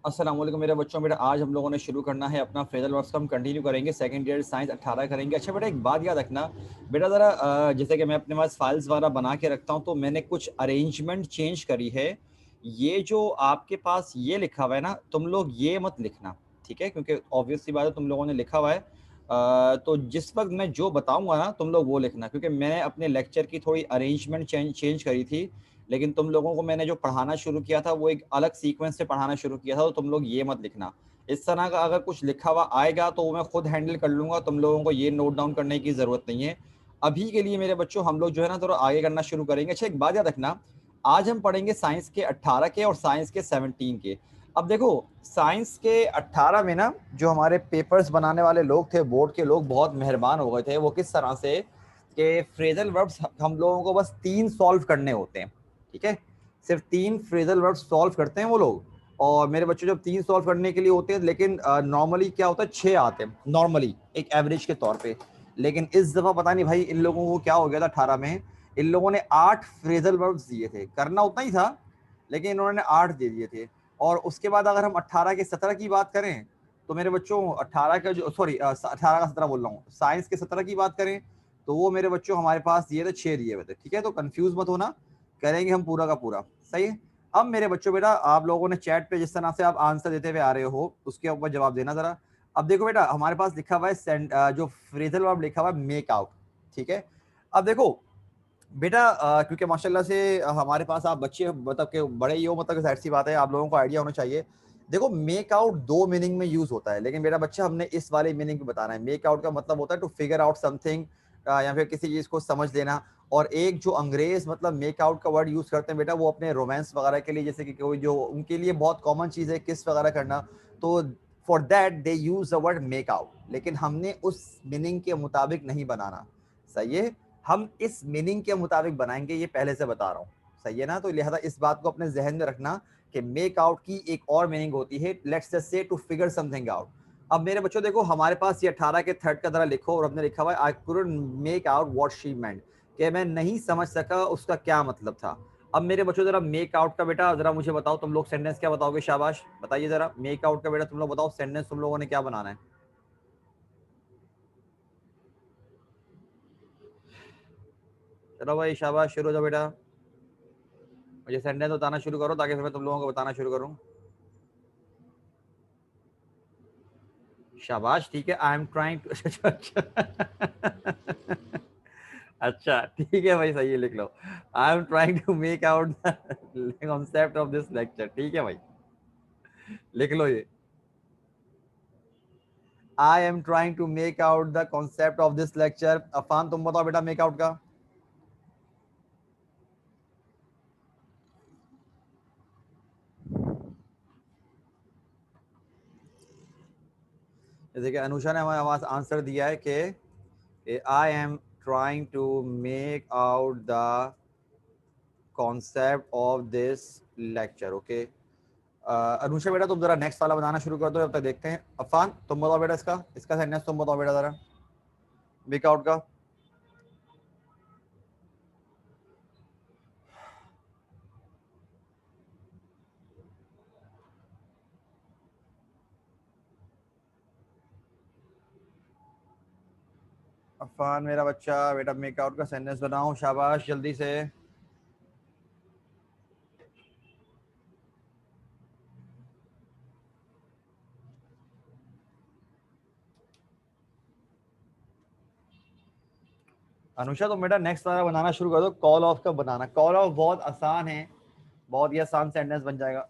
अस्सलाम वालेकुम मेरे बच्चों। बेटा आज हम लोगों ने शुरू करना है अपना फ्रेजल वर्ब्स का, हम कंटिन्यू करेंगे। सेकंड ईयर साइंस 18 करेंगे। अच्छा बेटा, एक बात याद रखना बेटा, ज़रा जैसे कि मैं अपने पास फाइल्स वगैरह बना के रखता हूँ, तो मैंने कुछ अरेंजमेंट चेंज करी है। ये जो आपके पास ये लिखा हुआ है ना, तुम लोग ये मत लिखना, ठीक है? क्योंकि ऑब्वियस सी बात है, तुम लोगों ने लिखा हुआ है। तो जिस वक्त मैं जो बताऊंगा ना, तुम लोग वो लिखना, क्योंकि मैंने अपने लेक्चर की थोड़ी अरेंजमेंट चेंज करी थी। लेकिन तुम लोगों को मैंने जो पढ़ाना शुरू किया था, वो एक अलग सीक्वेंस से पढ़ाना शुरू किया था, तो तुम लोग ये मत लिखना। इस तरह का अगर कुछ लिखा हुआ आएगा तो वो मैं खुद हैंडल कर लूँगा, तुम लोगों को ये नोट डाउन करने की ज़रूरत नहीं है। अभी के लिए मेरे बच्चों, हम लोग जो है ना थोड़ा आगे करना शुरू करेंगे। अच्छा, एक बात याद रखना, आज हम पढ़ेंगे साइंस के 18 के और साइंस के 17 के। अब देखो, साइंस के 18 में ना, जो हमारे पेपर्स बनाने वाले लोग थे, बोर्ड के लोग बहुत मेहरबान हो गए थे। वो किस तरह से कि फ्रेजल वर्ब्स हम लोगों को बस 3 सॉल्व करने होते हैं, ठीक है? सिर्फ 3 फ्रेजल वर्ब्स सॉल्व करते हैं वो लोग। और मेरे बच्चों, जब 3 सॉल्व करने के लिए होते हैं, लेकिन नॉर्मली क्या होता है, 6 आते हैं नॉर्मली, एक एवरेज के तौर पे। लेकिन इस दफा पता नहीं भाई इन लोगों को क्या हो गया था, 18 में इन लोगों ने 8 फ्रेजल वर्ब्स दिए थे। करना उतना ही था, लेकिन इन्होंने 8 दे दिए थे। और उसके बाद अगर हम 18 के 17 की बात करें, तो मेरे बच्चों 18 का जो, सॉरी 18 का 17 बोल रहा हूँ, साइंस के 17 की बात करें, तो वो मेरे बच्चों हमारे पास दिए थे 6 दिए हुए थे, ठीक है? तो कंफ्यूज मत होना, करेंगे हम पूरा का पूरा, सही है? अब मेरे बच्चों, बेटा आप लोगों ने चैट पे जिस तरह से आप आंसर देते हुए आ रहे हो, उसके ऊपर जवाब देना जरा। अब देखो बेटा, हमारे पास लिखा हुआ है जो फ्रेजल वर्ब लिखा हुआ है, मेक आउट, ठीक है? अब देखो बेटा, क्योंकि माशाल्लाह से हमारे पास आप बच्चे मतलब के बड़े ही हो, मतलब जाहिर सी बात है आप लोगों को आइडिया होना चाहिए। देखो, मेक आउट 2 मीनिंग में यूज होता है, लेकिन मेरा बच्चा हमने इस वाले मीनिंग में बताना है। मेक आउट का मतलब होता है टू फिगर आउट समथिंग, या फिर किसी चीज को समझ लेना। और एक जो अंग्रेज मतलब मेक आउट का वर्ड यूज करते हैं बेटा, वो अपने रोमांस वगैरह के लिए, जैसे कि कोई जो उनके लिए बहुत कॉमन चीज है किस वगैरह करना, तो for that they use the word make out. लेकिन हमने उस मीनिंग के मुताबिक नहीं बनाना, सही है? हम इस मीनिंग के मुताबिक बनाएंगे, ये पहले से बता रहा हूँ, सही है ना? तो लिहाजा इस बात को अपने जहन में रखना कि मेक आउट की एक और मीनिंग होती है, let's just say to figure something out. अब मेरे बच्चों देखो, हमारे पास ये 18 के थर्ड का जरा लिखो, और हमने लिखा हुआ है I couldn't make out what she meant, कि मैं नहीं समझ सका उसका क्या मतलब था। अब मेरे बच्चों जरा मेक आउट का बेटा जरा मुझे बताओ, तुम लोग सेंटेंस क्या बताओगे? शाबाश, बताइए जरा मेक आउट का बेटा, तुम लोग बताओ सेंटेंस तुम लोगों ने क्या बनाना है। चलो भाई शाबाश, शुरू हो जाओ बेटा, मुझे सेंटेंस बताना शुरू करो ताकि फिर मैं तुम लोगों को बताना शुरू करूं। शाबाश, ठीक है। आई एम ट्राइंग टू अच्छा ठीक है भाई, सही है, लिख लो। I am trying to make out the concept of this lecture, ठीक है भाई, लिख लो ये। I am trying to make out the concept of this lecture. Afan तुम बताओ बेटा मेक आउट का। जैसे कि अनुषा ने हमारे आंसर दिया है कि I am trying to make out the concept of this lecture, okay. Anusha बेटा तुम जरा नेक्स्ट वाला बनाना शुरू कर दो, जब तक देखते हैं। अफान तुम बताओ बेटा, इसका इसका सेंटेंस तुम बताओ बेटा जरा, मेक आउट का। अफान मेरा बच्चा बेटा, मेक आउट का सेंटेंस बनाओ, शाबाश, जल्दी से। अनुषा तुम बेटा नेक्स्ट वाला बनाना शुरू कर दो, कॉल ऑफ का बनाना। कॉल ऑफ बहुत आसान है, बहुत ही आसान सेंटेंस बन जाएगा।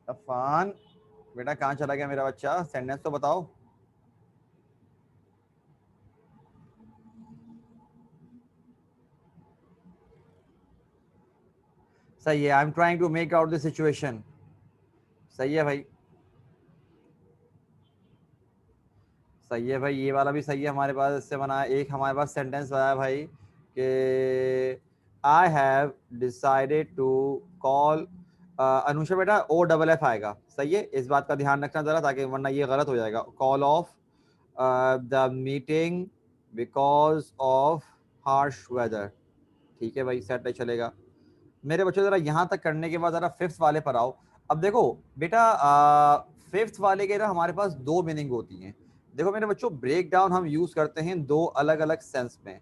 अफान बेटा कहाँ चला गया मेरा बच्चा, सेंटेंस तो बताओ। सही है, I am trying to make out the situation, सही है भाई, सही है भाई, ये वाला भी सही है। हमारे पास इससे बना है एक, हमारे पास सेंटेंस बनाया भाई कि I have decided to call Anusha बेटा OFF आएगा, सही है, इस बात का ध्यान रखना जरा, ताकि वरना ये गलत हो जाएगा। Call off the meeting because of harsh weather, ठीक है भाई, सेट है, चलेगा। मेरे बच्चों जरा यहाँ तक करने के बाद जरा फिफ्थ वाले पर आओ। अब देखो बेटा, फिफ्थ वाले के ना हमारे पास दो मीनिंग होती हैं। देखो मेरे बच्चों, ब्रेक डाउन हम यूज करते हैं दो अलग अलग सेंस में।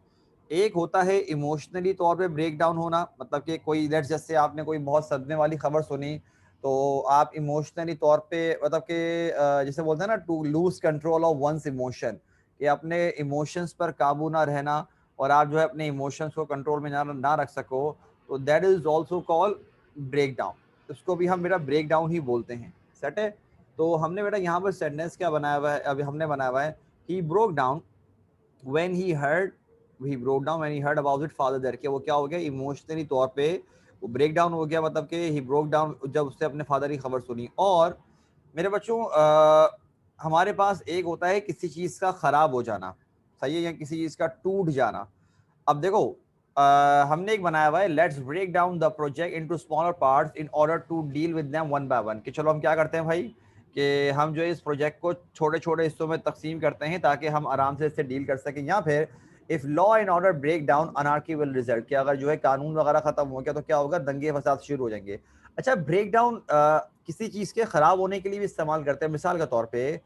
एक होता है इमोशनली तौर पे ब्रेक डाउन होना, मतलब कि कोई लेट्स जैसे आपने कोई बहुत सदमे वाली खबर सुनी, तो आप इमोशनली तौर पे, मतलब कि जैसे बोलते हैं ना, to lose control of one's emotion, कि अपने इमोशंस पर काबू ना रहना, और आप जो है अपने इमोशंस को कंट्रोल में ना रख सको, तो that is also call break down. उसको भी हम बेटा ब्रेक डाउन ही बोलते हैं, सेट है। तो हमने बेटा यहाँ पर सेंटेंस क्या बनाया हुआ है, अभी हमने बनाया हुआ है, he broke down when he broke down when he heard about it father there, कि वो क्या हो गया, इमोशनली तौर पे वो ब्रेक डाउन हो गया, मतलब कि ही ब्रोक डाउन जब उससे अपने फादर की खबर सुनी। और मेरे बच्चों, हमारे पास एक होता है किसी चीज का खराब हो जाना, सही है, या किसी चीज का टूट जाना। अब देखो, हमने एक बनाया हुआ है, let's break down the project into smaller parts in order to deal with them one by one, कि चलो हम क्या करते हैं भाई, कि हम जो है इस प्रोजेक्ट को छोटे छोटे हिस्सों में तकसीम करते हैं ताकि हम आराम से इससे डील कर सकें। या फिर if law and order break down anarchy will result, कि अगर जो है कानून वगैरह खत्म हो गया तो क्या होगा, दंगे फसाद शुरू हो जाएंगे। अच्छा, ब्रेक डाउन किसी चीज के खराब होने के लिए भी इस्तेमाल करते हैं। मिसाल के तौर पे,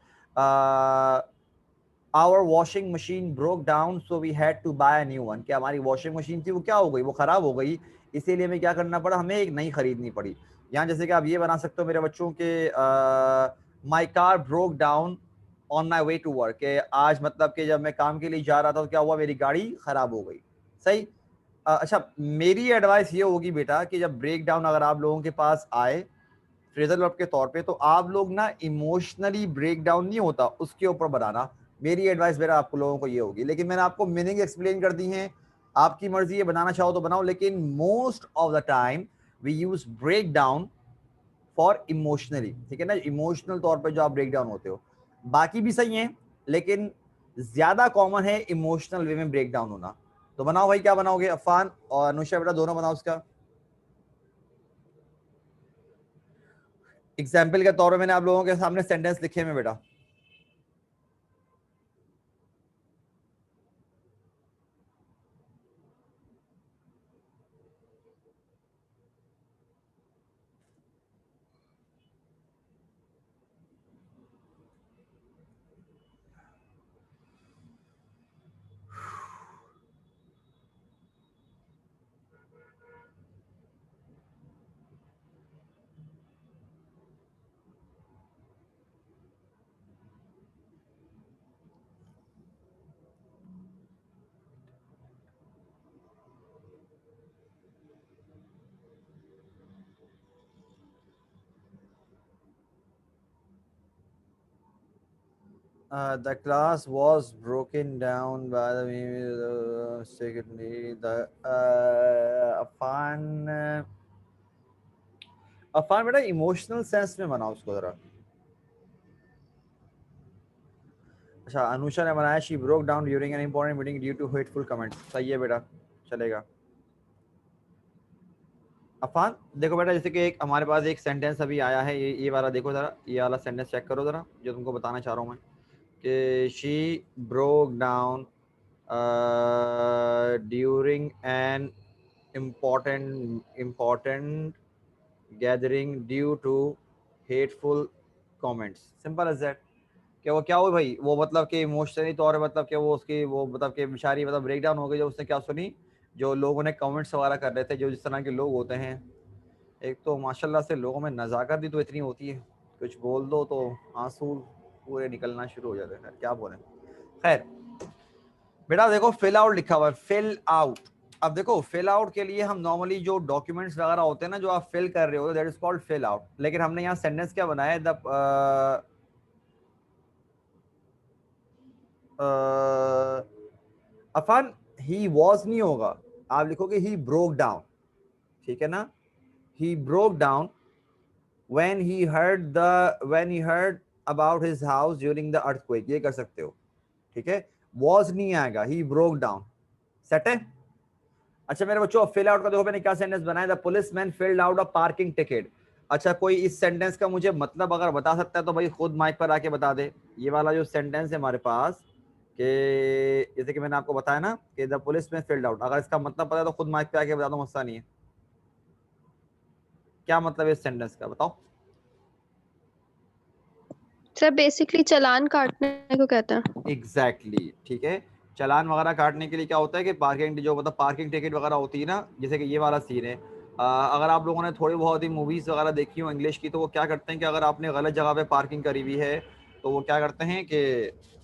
our washing machine broke down so we had to buy a new one, कि हमारी वॉशिंग मशीन थी वो क्या हो गई, वो खराब हो गई, इसीलिए हमें क्या करना पड़ा, हमें एक नई खरीदनी पड़ी। यहाँ जैसे कि आप ये बना सकते हो मेरे बच्चों के, my car broke down on my way to work, के आज मतलब कि जब मैं काम के लिए जा रहा था तो क्या हुआ, मेरी गाड़ी खराब हो गई, सही। अच्छा, मेरी एडवाइस ये होगी बेटा कि जब ब्रेक डाउन अगर आप लोगों के पास आए फ्रेजल वर्ब के तौर पे, तो आप लोग ना इमोशनली ब्रेक डाउन नहीं होता उसके ऊपर बनाना। मेरी एडवाइस मेरा आप लोगों को ये होगी, लेकिन मैंने आपको मीनिंग एक्सप्लेन कर दी है, आपकी मर्जी है, बनाना चाहो तो बनाओ, लेकिन most of the time we use break down for emotionally, ठीक है ना, इमोशनल तौर पे जो आप ब्रेक डाउन होते हो, बाकी भी सही है, लेकिन ज्यादा कॉमन है इमोशनल वे में ब्रेक डाउन होना। तो बनाओ भाई, क्या बनाओगे, अफान और अनुषा बेटा दोनों बनाओ उसका एग्जाम्पल के तौर पे। मैंने आप लोगों के सामने सेंटेंस लिखे में बेटा। The class was broken down by the secondly the Affan बेटा इमोशनल सेंस में बनाओ उसको जरा। अच्छा, अनुषा ने बनाया she broke down during an important meeting due to hateful comments, सही है बेटा, चलेगा। अफान देखो बेटा, जैसे कि एक हमारे पास एक सेंटेंस अभी आया है, ये वाला देखो जरा, ये वाला सेंटेंस चेक करो जरा, जो तुमको बताना चाह रहा हूँ मैं, कि she broke down during an important gathering due to hateful comments, simple as that. कि वो क्या हुआ भाई, वो मतलब कि इमोशनली तौर पे, मतलब कि वो उसकी वो मतलब कि बेचारी मतलब ब्रेक डाउन हो गई, जो उसने क्या सुनी, जो लोगों ने कमेंट्स वगैरह कर रहे थे, जो जिस तरह के लोग होते हैं। एक तो माशाल्लाह से लोगों में नज़ाकत भी तो इतनी होती है, कुछ बोल दो तो आंसू पूरे निकलना शुरू हो जाते हैं, क्या बोले। खैर बेटा देखो, फिल आउट लिखा हुआ है, फिल आउट। अब देखो, फिल आउट के लिए हम नॉर्मली जो डॉक्यूमेंट्स वगैरह होते हैं ना, जो आप फिल कर रहे हो, that is called fill out. लेकिन हमने यहाँ सेंटेंस क्या बनाया है, द अफन ही वॉज नहीं होगा, आप लिखोगे ही ब्रोक डाउन, ठीक है ना, ही broke down when he heard about his house during the earthquake, ये कर सकते हो, ठीक है। वॉज नहीं आएगा, ही ब्रोक डाउन, सेट है। अच्छा मेरे बच्चों, फिल आउट का देखो मैंने क्या सेंटेंस बनाया, the police man field out a parking ticket. अच्छा, कोई इस सेंटेंस का मुझे मतलब अगर बता सकता है तो भाई खुद माइक पर आके बता दे। ये वाला जो सेंटेंस है हमारे पास, कि जैसे कि मैंने आपको बताया ना कि द पुलिस में फील्ड आउट, अगर इसका मतलब पता है तो खुद माइक पे आके बता दो, मसला नहीं है। क्या मतलब है इस सेंटेंस का, बताओ। सर बेसिकली चालान काटने को कहते हैं। एग्जैक्टली ठीक है। चालान वगैरह काटने के लिए क्या होता है कि पार्किंग जो मतलब पार्किंग टिकट वगैरह होती है ना, जैसे कि ये वाला सीन है। अगर आप लोगों ने थोड़ी बहुत ही मूवीज वगैरह देखी हो इंग्लिश की, तो वो क्या करते हैं कि अगर आपने गलत जगह पे पार्किंग करी हुई है, तो वो क्या करते हैं कि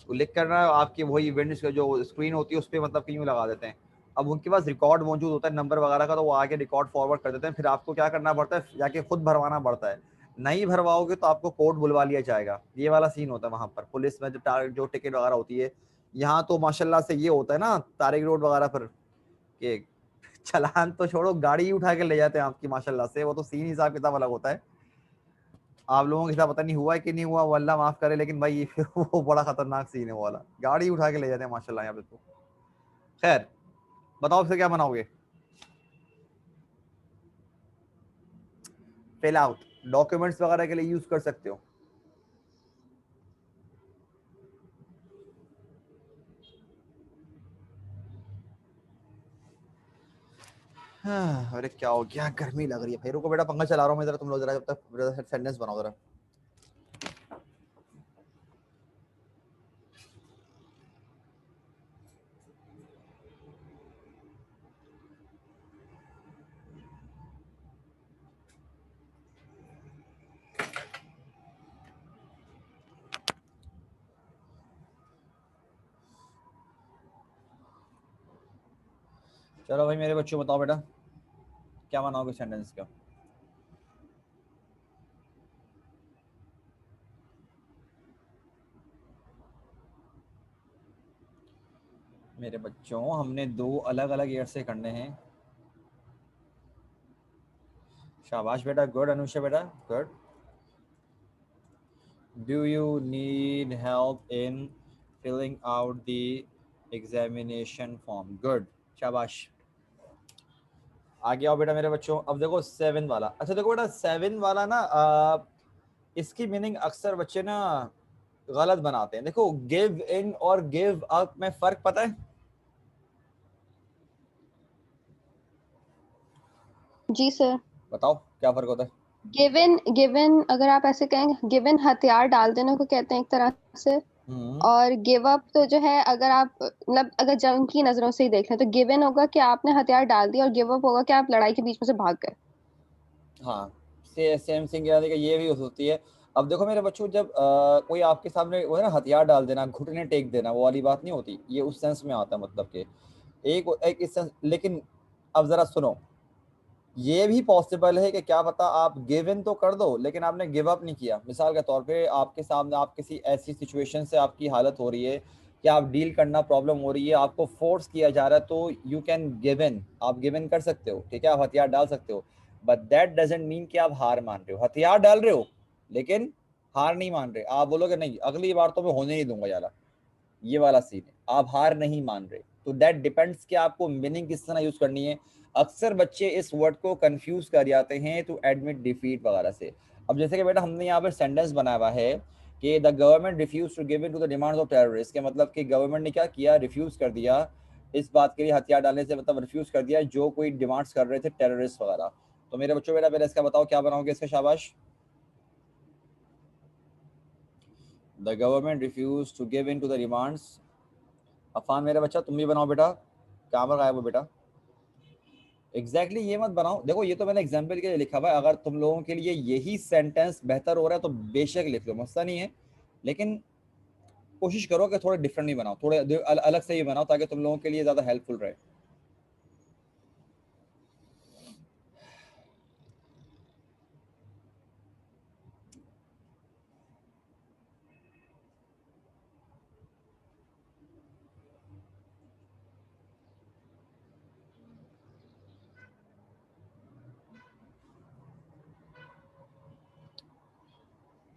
लिख कर ना आपकी वही विंड्स का जो स्क्रीन होती है उस पर मतलब क्यों लगा देते हैं। अब उनके पास रिकॉर्ड मौजूद होता है नंबर वगैरह का, तो वो आगे रिकॉर्ड फॉरवर्ड कर देते हैं, फिर आपको क्या करना पड़ता है, जाके खुद भरवाना पड़ता है। नहीं भरवाओगे तो आपको कोर्ट बुलवा लिया जाएगा। ये वाला सीन होता है वहां पर पुलिस में, जो टिकट वगैरह होती है। यहाँ तो माशाल्लाह से ये होता है ना तारिक रोड वगैरह पर, कि चालान तो छोड़ो, गाड़ी ही उठा के ले जाते हैं आपकी, माशाल्लाह से। वो तो सीन हिसाब किताब अलग होता है। आप लोगों के साथ पता नहीं हुआ है कि नहीं हुआ, वो अल्लाह माफ करे, लेकिन भाई वो बड़ा खतरनाक सीन है वो वाला, गाड़ी उठा के ले जाते हैं माशाल्लाह यहाँ पे तो। खैर, बताओ फिर क्या बनाओगे। फिल आउट, डॉक्यूमेंट्स वगैरह के लिए यूज कर सकते हो। हाँ, अरे क्या हो गया, गर्मी लग रही है भाई। रुको बेटा, पंखा चला रहा हूँ मैं जरा, तुम लोग जरा जब तक सेंटेंस बनाओ जरा। चलो भाई मेरे बच्चों, बताओ बेटा क्या बनाओगे सेंटेंस का। मेरे बच्चों, हमने दो अलग अलग ईयर से करने हैं। शाबाश बेटा, गुड। अनुषा बेटा, good. Do you need help in filling out the examination form, good, शाबाश। आगे आओ बेटा मेरे बच्चों। अब देखो सेवन वाला, अच्छा देखो बेटा सेवन वाला ना, इसकी मीनिंग अक्सर बच्चे ना गलत बनाते हैं। देखो गिव इन और गिव अप में फर्क पता है? जी सर। बताओ क्या फर्क होता है। गिवन गिवन अगर आप ऐसे कहेंगे, गिवन हथियार डाल देने को कहते हैं एक तरह से। हम्म। और गिव अप तो जो है, अगर आप मतलब अगर जंग की नजरों से ही देख लें तो गिवन होगा कि आपने हथियार डाल दिया, और गिव अप होगा कि आप लड़ाई के बीच में से भाग गए। हाँ, सेम सिंग यानी कि ये भी हो सकती है। अब देखो मेरे बच्चों, जब कोई आपके सामने वो है ना हथियार डाल देना, घुटने टेक देना, वो वाली बात नहीं होती, ये उस सेंस में आता है, मतलब कि एक एक इस सेंस। लेकिन अब जरा सुनो, ये भी पॉसिबल है कि क्या पता आप गिव इन तो कर दो लेकिन आपने गिव अप नहीं किया। मिसाल के तौर पे आपके सामने आप किसी ऐसी सिचुएशन से आपकी हालत हो रही है कि आप डील करना प्रॉब्लम हो रही है, आपको फोर्स किया जा रहा है, तो यू कैन गिव इन, आप गिव इन कर सकते हो, ठीक है, आप हथियार डाल सकते हो। बट दैट डजेंट मीन कि आप हार मान रहे हो। हथियार डाल रहे हो लेकिन हार नहीं मान रहे। आप बोलोगे नहीं अगली बार तो मैं होने नहीं दूंगा यार, ये वाला सीन है, आप हार नहीं मान रहे। तो दैट डिपेंड्स कि आपको मीनिंग किस तरह यूज करनी है। अक्सर बच्चे इस वर्ड को कंफ्यूज कर जाते हैं टू एडमिट डिफीट वगैरह से। अब जैसे कि बेटा हमने यहाँ पर सेंटेंस बनाया हुआ है कि the government refuse to give in to the demands of terrorist, के मतलब कि गवर्नमेंट ने क्या किया, रिफ्यूज कर दिया इस बात के लिए, हथियार डालने से मतलब रिफ्यूज कर दिया जो कोई डिमांड्स कर रहे थे टेररिस्ट वगैरह। तो मेरे बच्चों बेटा पहले इसका बताओ क्या बनाओगे इसका, शाबाश। The government refuse to give in to the demands. Afan मेरा बच्चा तुम भी बनाओ बेटा, कहाँ पर गायब हो बेटा। एग्जैक्टली ये मत बनाओ, देखो ये तो मैंने एग्जाम्पल के लिए लिखा हुआ है, अगर तुम लोगों के लिए यही सेंटेंस बेहतर हो रहा है तो बेशक लिख लो, मसला नहीं है। लेकिन कोशिश करो कि थोड़े डिफरेंट ही बनाओ, थोड़े अलग से ही बनाओ ताकि तुम लोगों के लिए ज़्यादा हेल्पफुल रहे।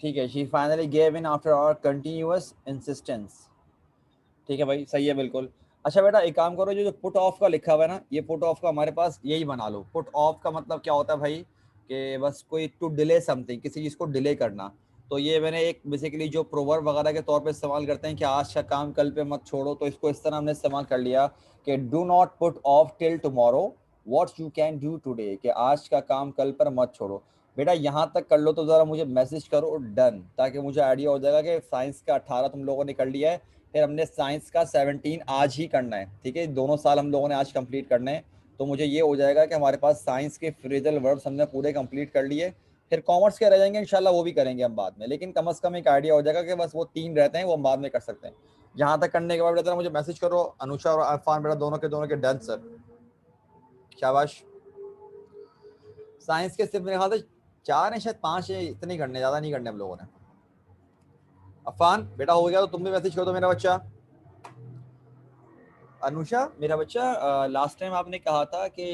ठीक है, she finally gave in after our continuous insistence. ठीक है भाई, सही है बिल्कुल। अच्छा बेटा एक काम करो, जो जो पुट ऑफ का लिखा हुआ है ना, ये पुट ऑफ का हमारे पास यही बना लो। पुट ऑफ का मतलब क्या होता है भाई, कि बस कोई टू डिले समथिंग, किसी चीज़ को डिले करना। तो ये मैंने एक बेसिकली जो प्रोवर्ब वगैरह के तौर पे इस्तेमाल करते हैं कि आज का काम कल पे मत छोड़ो, तो इसको इस तरह हमने इस्तेमाल कर लिया कि do not put off till tomorrow what you can do today, कि आज का काम कल पर मत छोड़ो। बेटा यहाँ तक कर लो तो ज़रा मुझे मैसेज करो डन, ताकि मुझे आइडिया हो जाएगा कि साइंस का 18 तुम लोगों ने कर लिया है, फिर हमने साइंस का 17 आज ही करना है। ठीक है, दोनों साल हम लोगों ने आज कंप्लीट करने हैं, तो मुझे ये हो जाएगा कि हमारे पास साइंस के फ्रेजल वर्ब्स हमने पूरे कंप्लीट कर लिए। फिर कॉमर्स के रह जाएंगे इंशाल्लाह, वो भी करेंगे हम बाद में, लेकिन कम से कम एक आइडिया हो जाएगा कि बस वो 3 रहते हैं, वो हम बाद में कर सकते हैं। यहाँ तक करने के बाद बेटा मुझे मैसेज करो, अनुषा और अरफान बेटा दोनों के डन सर, शाबाश। साइंस के सिर्फ मेरे ख्याल से 4 है, शायद 5 है, इतने ही करने, ज़्यादा नहीं करने हम लोगों ने। अफान बेटा हो गया तो तुम भी मैसेज कर दो मेरा बच्चा। अनुषा मेरा बच्चा, लास्ट टाइम आपने कहा था कि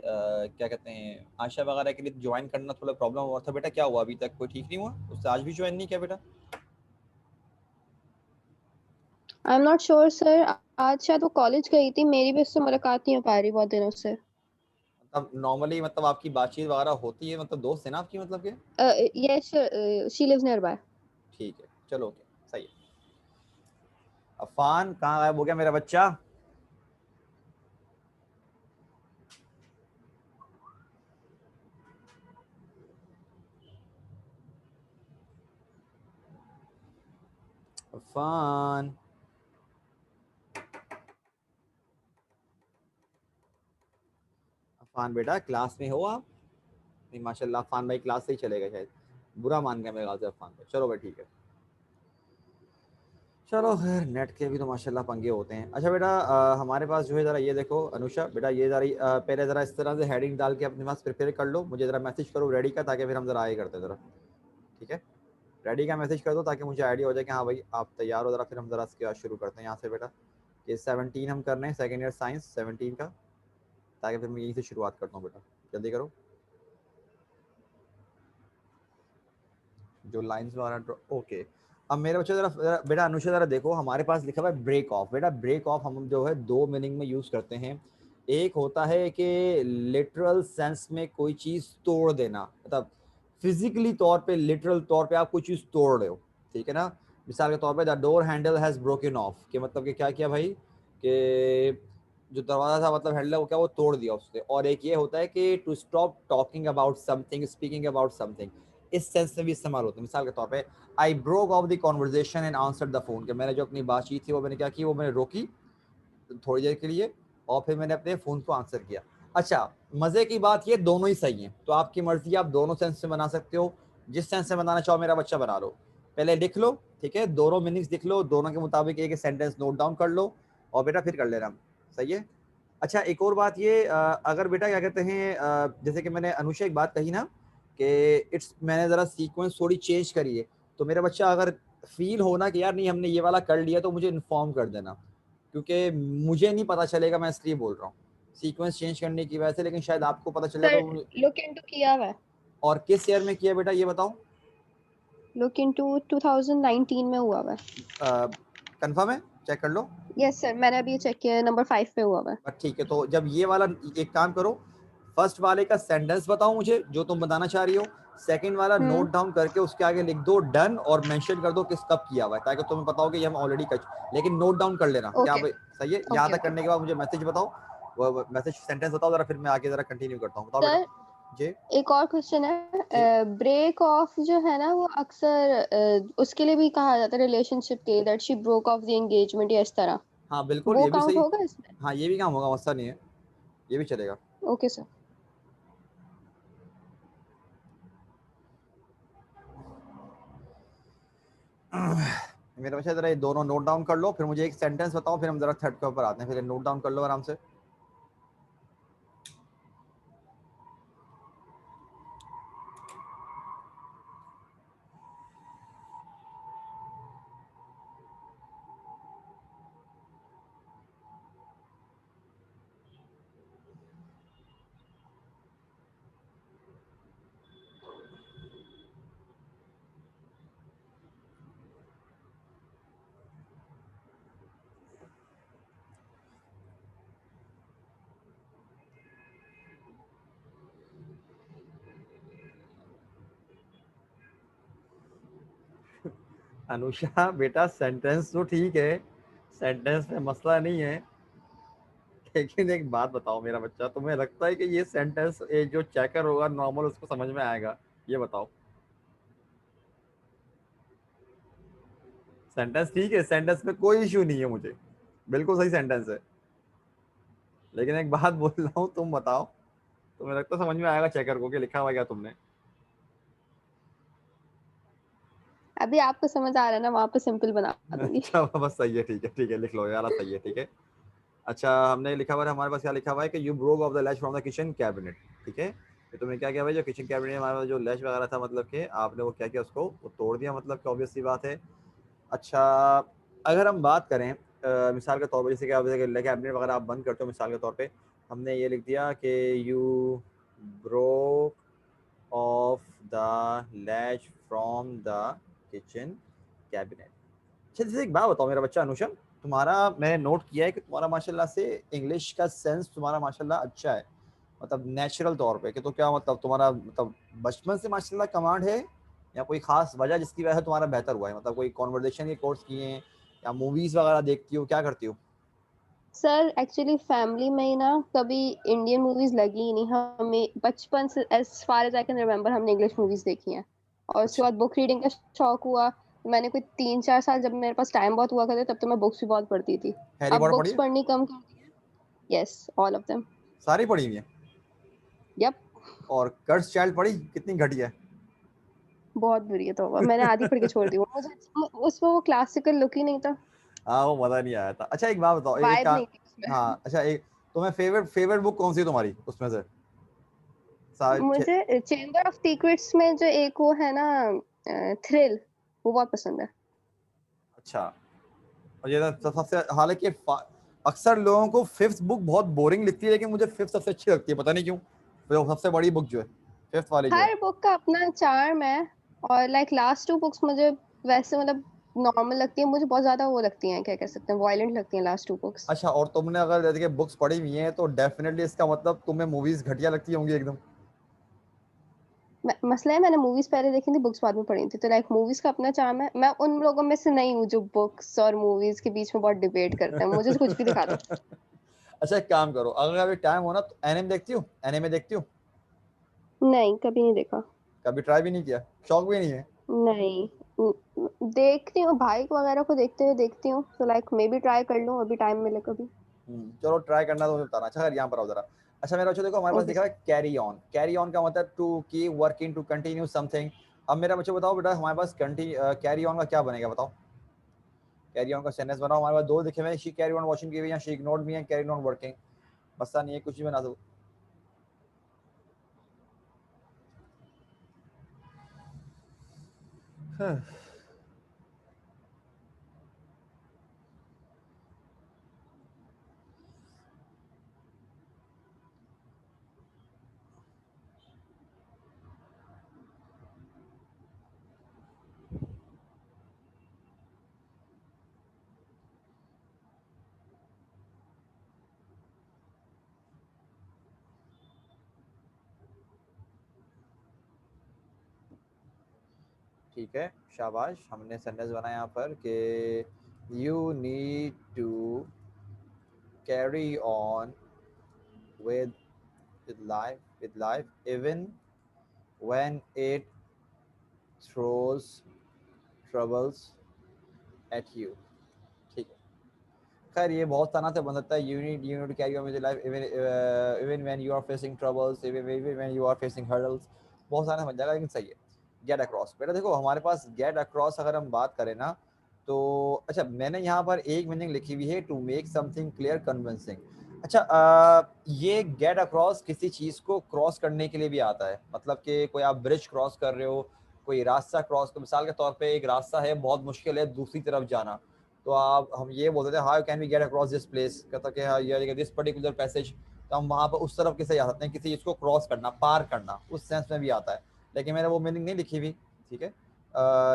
क्या कहते हैं आशा वगैरह के लिए ज्वाइन करना थोड़ा प्रॉब्लम हुआ था, बेटा क्या हुआ, अभी तक कोई ठीक नहीं हुआ उससे, आज भी ज्वाइन नहीं किया बेटा? I am not sure sir, आज शायद वो कॉलेज गई थी, मेरी भी उससे मुलाकात नहीं हो पा रही बहुत दिनों से। मतलब नॉर्मली मतलब आपकी बातचीत वगैरह होती है, मतलब दोस्त है ना आपकी, मतलब के? Yes, she lives nearby. ठीक है, चलो ओके, सही है। अफान कहाँ गायब हो गया मेरा बच्चा? अफान, अफान बेटा क्लास में हो आप? नहीं माशाल्लाह, अफान भाई क्लास से ही चलेगा शायद, बुरा मान गया मेरे ख्याल से अफान को। चलो भाई ठीक है, चलो खैर, नेट के भी तो माशाल्लाह पंगे होते हैं। अच्छा बेटा हमारे पास जो है ज़रा ये देखो अनुषा बेटा, ये ज़रा पहले ज़रा इस तरह से हेडिंग डाल के अपने पास प्रिपेयर कर लो, मुझे ज़रा मैसेज करो रेडी का, ताकि फिर हम ज़रा आगे करते ज़रा। ठीक है, रेडी का मैसेज कर दो ताकि मुझे आइडिया हो जाए कि हाँ भाई आप तैयार हो, ज़रा फिर हम ज़रा इसके बाद शुरू करते हैं यहाँ से बेटा। ये 17 हम कर रहे हैं, सेकेंड ईयर साइंस 17 का, ताकि फिर मैं यहीं से शुरुआत करता हूँ बेटा, जल्दी करो। जो लाइंस वगैरह ओके। अब मेरे बच्चे जरा बेटा अनुषा जरा देखो, हमारे पास लिखा हुआ है ब्रेक ऑफ। बेटा ब्रेक ऑफ हम जो है 2 मीनिंग में यूज करते हैं। एक होता है कि लिटरल सेंस में कोई चीज तोड़ देना, मतलब फिजिकली तौर पे, लिटरल तौर पे आप कोई चीज तोड़ रहे हो, ठीक है ना। मिसाल के तौर पे the door handle has broken of, के मतलब कि क्या किया भाई, कि जो दरवाजा था मतलब हैंडल वो क्या, वो तोड़ दिया उसने। और एक ये होता है कि to stop talking about something, speaking about something, इस सेंस में भी इस्तेमाल होता है। मिसाल के तौर पे I broke off the conversation and answered the phone, कि मैंने जो अपनी बातचीत थी वो मैंने क्या की, वो मैंने रोकी थोड़ी देर के लिए, और फिर मैंने अपने फोन को आंसर किया। अच्छा, मजे की बात ये दोनों ही सही हैं, तो आपकी मर्जी, आप दोनों सेंस में बना सकते हो, जिस सेंस से बनाना चाहो मेरा बच्चा बना लो। पहले लिख लो, ठीक है, दोनों मीनिंग्स लिख लो, दोनों के मुताबिक एक सेंटेंस नोट डाउन कर लो, और बेटा फिर कर लेना, सही है। अच्छा एक और बात ये, अगर बेटा क्या कहते हैं, जैसे कि मैंने अनुषा एक बात कही ना कि इट्स, मैंने ज़रा सीक्वेंस थोड़ी चेंज करी है, तो मेरा बच्चा अगर फील होना कि यार नहीं हमने ये वाला कर लिया, तो मुझे इन्फॉर्म कर देना, क्योंकि मुझे नहीं पता चलेगा, मैं इसलिए बोल रहा हूँ सीक्वेंस चेंज करने की वजह से, लेकिन शायद आपको पता चल जाए सर तो। लुक इनटू किया हुआ है। और किस ईयर में किया बेटा ये बताओ? लुक इनटू 2019 में हुआ हुआ है। कंफर्म है, चेक कर लो। यस सर, मैंने अभी चेक किया, नंबर 5 पे हुआ हुआ है। ठीक है, तो जब ये वाला, एक काम करो, फर्स्ट वाले का सेंटेंस बताओ मुझे जो तुम बताना चाह रही हो, सेकंड वाला हम्म। नोट डाउन करके उसके आगे लिख दो डन, और मेंशन कर दो किस कब किया हुआ है, ताकि तुम्हें पता हो कि ये हम ऑलरेडी कर, लेकिन नोट डाउन कर लेना क्या ओके भाई, सही है। यहाँ ओके तक ओके। करने के बाद मुझे मैसेज बताओ, वो मैसेज सेंटेंस बताओ जरा, फिर मैं आगे जरा कंटिन्यू करता हूँ, बताओ बेटा। सर जी एक और क्वेश्चन जी। है, ब्रेक ऑफ जो है ना वो अक्सर उसके लिए भी कहा जाता है रिलेशनशिप के, that she broke off the engagement या इस तरह, हाँ बिल्कुल, वो ये भी काउंट सही। होगा इसमें? हाँ ये भी काम होगा, मसला नहीं है, ये भी चलेगा। Okay sir. मेरे बच्चे जरा ये दोनों नोट डाउन कर लो, फिर मुझे एक सेंटेंस बताओ, फिर हम जरा थर्ड के ऊपर आते हैं, फिर नोट डाउन कर लो आराम से। अनुषा बेटा सेंटेंस तो ठीक है, सेंटेंस में मसला नहीं है, लेकिन एक बात बताओ मेरा बच्चा, तुम्हें लगता है कि ये सेंटेंस जो चेकर होगा नॉर्मल उसको समझ में आएगा? ये बताओ। सेंटेंस ठीक है, सेंटेंस में कोई इश्यू नहीं है, मुझे बिल्कुल सही सेंटेंस है, लेकिन एक बात बोल रहा हूँ, तुम बताओ, तुम्हें लगता है समझ में आएगा चेकर को कि लिखा हुआ क्या तुमने? अभी आपको समझ आ रहा है ना, वहां पे सिंपल बना दूंगी। अच्छा बस सही है, ठीक है लिख लो यार, सही है, ठीक है। अच्छा हमने लिखा हुआ है, हमारे पास क्या लिखा हुआ है कि you broke off the latch from the kitchen cabinet, ठीक है। तो तुमने क्या किया भाई, जो किचन कैबिनेट हमारे पास जो लैच वगैरह था, मतलब कि आपने वो क्या किया, उसको वो तोड़ दिया, मतलब कि ऑब्वियस सी बात है। अच्छा अगर हम बात करें मिसाल के तौर पर, जैसे कि आप कैबिनेट वगैरह आप बंद करते हो, मिसाल के तौर पे हमने ये लिख दिया कि you broke off the latch from the kitchen cabinet. अच्छा जैसे एक बात बताओ मेरा बच्चा अनुशम, तुम्हारा मैंने नोट किया है कि तुम्हारा माशाल्लाह से इंग्लिश का सेंस तुम्हारा माशाल्लाह अच्छा है, मतलब नेचुरल तौर पे, कि तो क्या मतलब तुम्हारा मतलब बचपन से माशाल्लाह कमांड है, या कोई खास वजह जिसकी वजह से तुम्हारा बेहतर हुआ है, मतलब कोई कॉन्वर्जेशन के कोर्स किए हैं, या मूवीज वगैरह देखती हो, क्या करती हो? सर एक्चुअली फैमिली में ही ना कभी इंडियन मूवीज लगी ही नहीं हमें बचपन से, as far as I can remember, हमने इंग्लिश मूवीज देखी हैं। और उसके अच्छा बाद बुक रीडिंग का शौक हुआ, तो मैंने कोई 3-4 साल, जब मेरे पास टाइम बहुत हुआ करते तब तो मैं बुक्स भी बहुत पढ़ती थी। हैरी अब पॉटर पढ़ी बुक्स है? पढ़नी कम कर दी है। Yes, all of them. सारी पढ़ी हुई है? यप। और कर्स चाइल्ड पढ़ी, कितनी घटिया है? बहुत बुरी है, तो मैंने आधी पढ़ के छोड़ दी वो, मुझे उसमें वो क्लासिकल लुक ही नहीं था। हाँ वो मजा नहीं आया था। अच्छा एक बात बताओ, एक वाइब का, नहीं थी उसमें। हाँ अच्छा एक, तुम्हें फेवरेट फेवरेट बुक कौन सी है तुम्हारी उसमें से? मुझे चेम्बर ऑफ सीक्रेट्स में जो एक वो है ना, थ्रिल, वो बहुत पसंद है। अच्छा, और ये सबसे, हालांकि अक्सर लोगों को फिफ्थ बुक बहुत बोरिंग लगती है, लेकिन मुझे फिफ्थ सबसे अच्छी लगती है, पता नहीं क्यों, जो सबसे बड़ी बुक जो है, फिफ्थ वाली जो है। हर बुक का अपना चार्म है। और लाइक लास्ट 2 बुक्स मुझे वैसे मतलब नॉर्मल लगती है, मुझे बहुत ज्यादा वो लगती हैं, क्या कह सकते हैं, वायलेंट लगती हैं लास्ट 2 बुक्स। अच्छा, और तुमने अगर जैसे कि बुक्स पढ़ी हुई हैं तो डेफिनेटली इसका मतलब तुम्हें मूवीज घटिया लगती होंगी एकदम। मसला है, मैंने मूवीज पहले देखी थी, बुक्स बाद में पढ़ी थी, तो लाइक मूवीज का अपना चार्म है। मैं उन लोगों में से नहीं हूँ जो बुक्स और मूवीज के बीच में बहुत डिबेट करते हैं, मुझे कुछ भी दिखा दो। अच्छा एक काम करो, अगर अभी टाइम हो ना तो एनिमे देखती हूँ, एनिमे देखती हूँ? नहीं, कभी नहीं देखा। कभी ट्राई भी नहीं किया, शौक भी नहीं है? नहीं। देखती हूँ भाई वगैरह को देखते हुए देखती हूँ, तो लाइक मे बी ट्राई कर लूँ, अभी टाइम मिले कभी। चलो ट्राई करना तो मुझे बताना। अच्छा अगर यहाँ पर आओ जरा। अच्छा मेरा बच्चों देखो, हमारे पास ओके लिखा है sir. Carry on, carry on का मतलब to keep working, to continue something. अब मेरा बच्चों बताओ बेटा, हमारे पास कैरी ऑन का क्या बनेगा बताओ? कैरी ऑन का सेंटेंस बनाओ, हमारे पास दो लिखे हुए हैं, she carry on watching TV, या she ignored me and carry on working. मसला नहीं है, कुछ भी बना दो। ठीक है, शाबाश, हमने सेंटेंस बनाया यहाँ पर कि you need to carry on with with life even when it throws troubles at you। ठीक है, खैर ये बहुत तरह से बन सकता है, you need to carry on with your life even when you are facing troubles, even when you are facing hurdles, बहुत सारा बन जाएगा, लेकिन सही है। गेट अक्रॉस, बेटा देखो हमारे पास गेट अक्रॉस अगर हम बात करें ना, तो अच्छा मैंने यहाँ पर एक मीनिंग लिखी हुई है, to make something clear convincing. अच्छा ये गेट अक्रॉस किसी चीज को क्रॉस करने के लिए भी आता है, मतलब कि कोई आप ब्रिज क्रॉस कर रहे हो, कोई रास्ता क्रॉस, तो मिसाल के तौर पे एक रास्ता है बहुत मुश्किल है दूसरी तरफ जाना, तो आप हम ये बोलते थे how can we get across this place, कहता कि हाँ ये दिस पर्टिकुलर पैसेज, तो हम वहाँ पर उस तरफ कैसे जा सकते हैं, किसी चीज़ को क्रॉस करना, पार करना, उस सेंस में भी आता है, लेकिन मैंने वो मीनिंग नहीं लिखी हुई, ठीक है।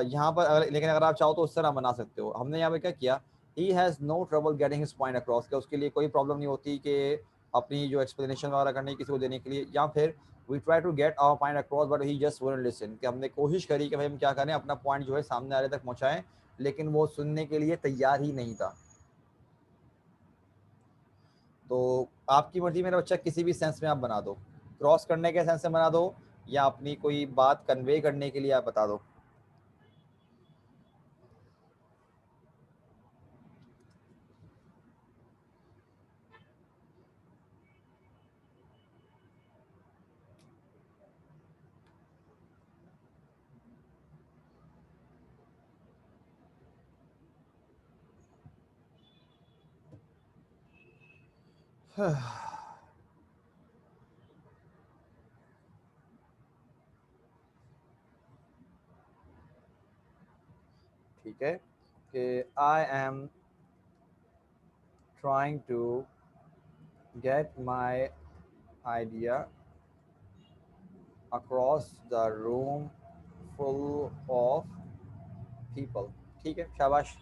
यहाँ पर अगर, लेकिन अगर आप चाहो तो उस तरह बना सकते हो। हमने यहाँ पे क्या किया, he has no trouble getting his point across, के उसके लिए कोई प्रॉब्लम नहीं होती कि अपनी जो एक्सप्लेनेशन वगैरह करने किसी को देने के लिए, या फिर we try to get our point across but he just wouldn't listen, कि हमने कोशिश करी कि भाई हम क्या करें, अपना पॉइंट जो है सामने वाले तक पहुँचाएं, लेकिन वो सुनने के लिए तैयार ही नहीं था। तो आपकी मर्जी, मेरा बच्चा, किसी भी सेंस में आप बना दो, क्रॉस करने के सेंस में बना दो या अपनी कोई बात कन्वे करने के लिए आप बता दो। ठीक है कि I am trying to get my idea across the room full of people. ठीक है, शाबाश।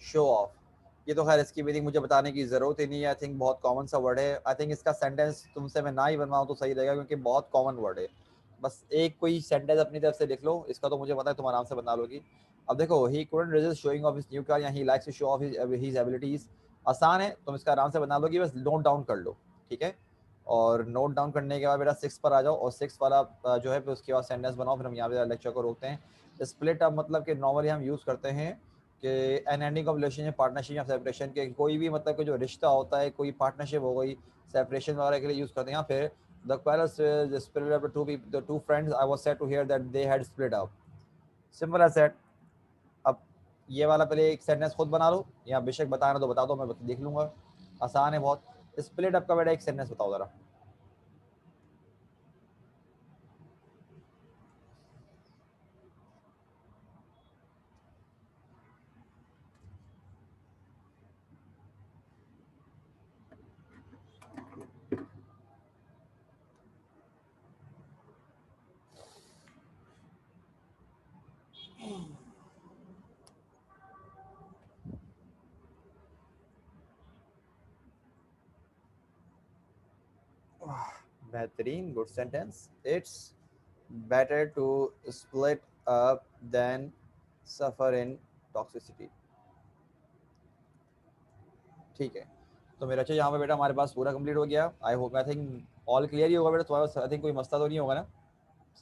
शो ऑफ, ये तो खैर इसकी भी मुझे बताने की ज़रूरत ही नहीं है। आई थिंक बहुत कॉमन सा वर्ड है। आई थिंक इसका सेंटेंस तुमसे मैं ना ही बनवाऊँ तो सही रहेगा, क्योंकि बहुत कॉमन वर्ड है। बस एक कोई सेंटेंस अपनी तरफ से लिख लो, इसका तो मुझे पता है तुम आराम से बना लोगी। अब देखो, he couldn't resist showing off his new car, या he likes to show off his abilities. आसान है, तुम इसका आराम से बना लोगी, बस नोट डाउन कर लो। ठीक है, और नोट डाउन करने के बाद बेटा 6 पर आ जाओ, और 6 वाला जो है फिर उसके बाद सेंटेंस बनाओ। फिर हम यहाँ पे लेक्चर को रोकते हैं। स्प्लिट अप मतलब कि नॉर्मली हम यूज़ करते हैं कि an ending of relationship, partnership या सेपरेशन के कोई भी मतलब कि जो रिश्ता होता है, कोई पार्टनरशिप हो गई, सेपरेशन वगैरह के लिए यूज़ करते हैं। या फिर the quarrels split up the two friends, I was sad to hear that they had split up. Simple as that. अब ये वाला पहले एक सेंटेंस खुद बना लो, या बेशक बताना तो बता दो, मैं देख लूंगा। आसान है बहुत। स्प्लिट अप का बेटा एक सेंटेंस बताओ जरा। बेहतरीन, good sentence. It's better to split up than suffer in toxicity. ठीक है, तो मेरा अच्छा यहाँ पे बेटा हमारे पास पूरा कंप्लीट हो गया। I hope, I think all clear ही होगा बेटा तुम्हारे पास। आई थिंक कोई मसला तो नहीं होगा ना?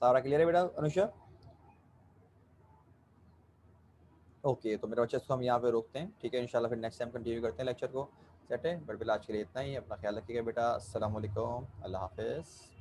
सारा क्लियर है बेटा अनुषा? ओके, तो मेरा बच्चा इसको हम यहाँ पे रोकते हैं। ठीक है, इंशाल्लाह फिर नेक्स्ट टाइम कंटिन्यू करते हैं लेक्चर को। सेट है, बट फिर आज के लिए इतना ही। अपना ख्याल रखिएगा बेटा। अस्सलाम वालेकुम, अल्लाह हाफिज़।